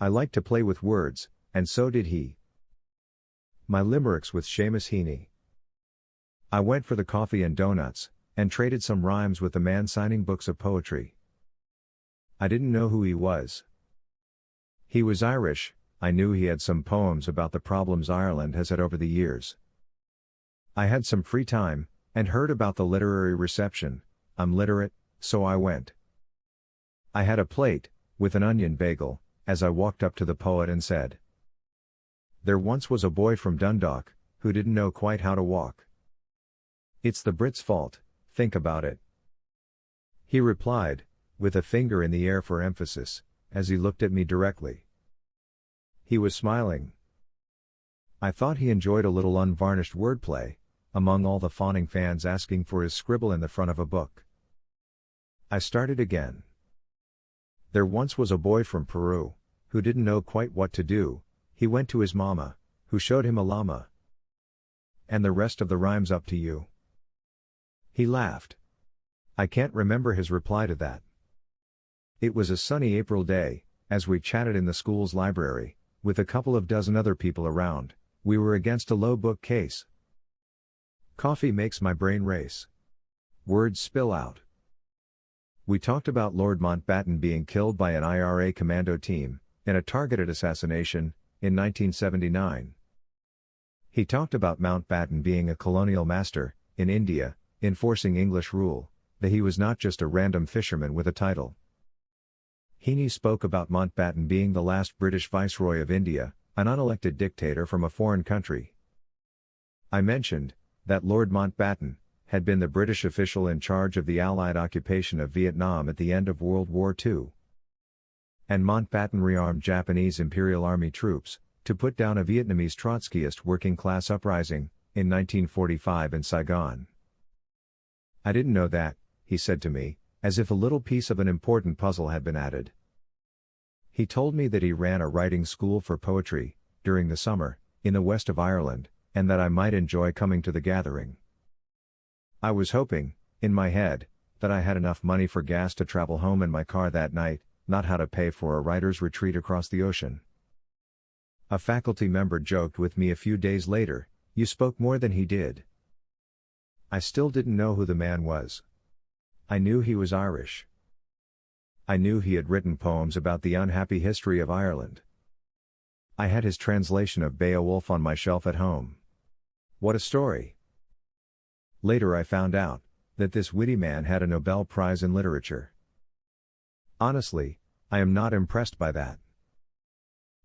I like to play with words, and so did he. My Limericks with Seamus Heaney. I went for the coffee and donuts, and traded some rhymes with the man signing books of poetry. I didn't know who he was. He was Irish. I knew he had some poems about the problems Ireland has had over the years. I had some free time, and heard about the literary reception. I'm literate, so I went. I had a plate, with an onion bagel, as I walked up to the poet and said, "There once was a boy from Dundalk, who didn't know quite how to walk. It's the Brits' fault, think about it." He replied, with a finger in the air for emphasis, as he looked at me directly. He was smiling. I thought he enjoyed a little unvarnished wordplay, among all the fawning fans asking for his scribble in the front of a book. I started again. There once was a boy from Peru, who didn't know quite what to do. He went to his mama, who showed him a llama. And the rest of the rhyme's up to you. He laughed. I can't remember his reply to that. It was a sunny April day, as we chatted in the school's library, with a couple of dozen other people around. We were against a low bookcase. Coffee makes my brain race. Words spill out. We talked about Lord Mountbatten being killed by an IRA commando team, in a targeted assassination, in 1979. He talked about Mountbatten being a colonial master, in India, enforcing English rule, that he was not just a random fisherman with a title. Heaney spoke about Mountbatten being the last British Viceroy of India, an unelected dictator from a foreign country. I mentioned that Lord Mountbatten had been the British official in charge of the Allied occupation of Vietnam at the end of World War II. And Mountbatten rearmed Japanese Imperial Army troops to put down a Vietnamese Trotskyist working-class uprising in 1945 in Saigon. I didn't know that, he said to me, as if a little piece of an important puzzle had been added. He told me that he ran a writing school for poetry, during the summer, in the west of Ireland, and that I might enjoy coming to the gathering. I was hoping, in my head, that I had enough money for gas to travel home in my car that night, not how to pay for a writer's retreat across the ocean. A faculty member joked with me a few days later, "You spoke more than he did." I still didn't know who the man was. I knew he was Irish. I knew he had written poems about the unhappy history of Ireland. I had his translation of Beowulf on my shelf at home. What a story! Later I found out that this witty man had a Nobel Prize in Literature. Honestly, I am not impressed by that.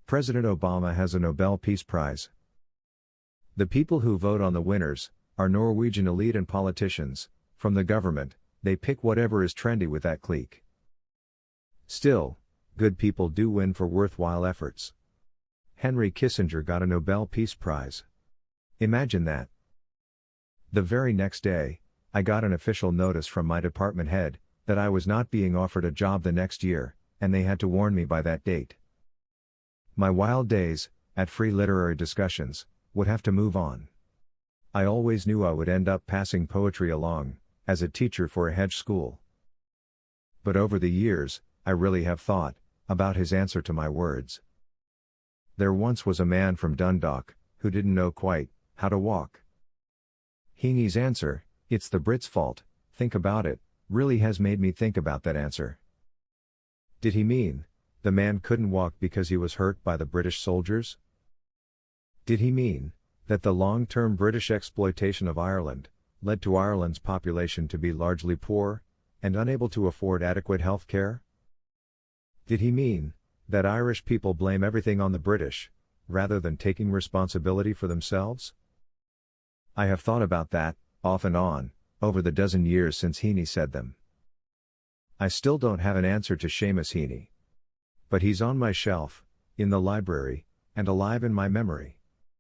President Obama has a Nobel Peace Prize. The people who vote on the winners are Norwegian elite and politicians. From the government, they pick whatever is trendy with that clique. Still, good people do win for worthwhile efforts. Henry Kissinger got a Nobel Peace Prize. Imagine that. The very next day, I got an official notice from my department head that I was not being offered a job the next year, and they had to warn me by that date. My wild days, at free literary discussions, would have to move on. I always knew I would end up passing poetry along, as a teacher for a hedge school. But over the years, I really have thought about his answer to my words. There once was a man from Dundalk, who didn't know quite how to walk. Heaney's answer, "It's the Brits' fault, think about it," really has made me think about that answer. Did he mean the man couldn't walk because he was hurt by the British soldiers? Did he mean that the long-term British exploitation of Ireland led to Ireland's population to be largely poor and unable to afford adequate health care? Did he mean that Irish people blame everything on the British, rather than taking responsibility for themselves? I have thought about that, off and on, over the dozen years since Heaney said them. I still don't have an answer to Seamus Heaney. But he's on my shelf, in the library, and alive in my memory.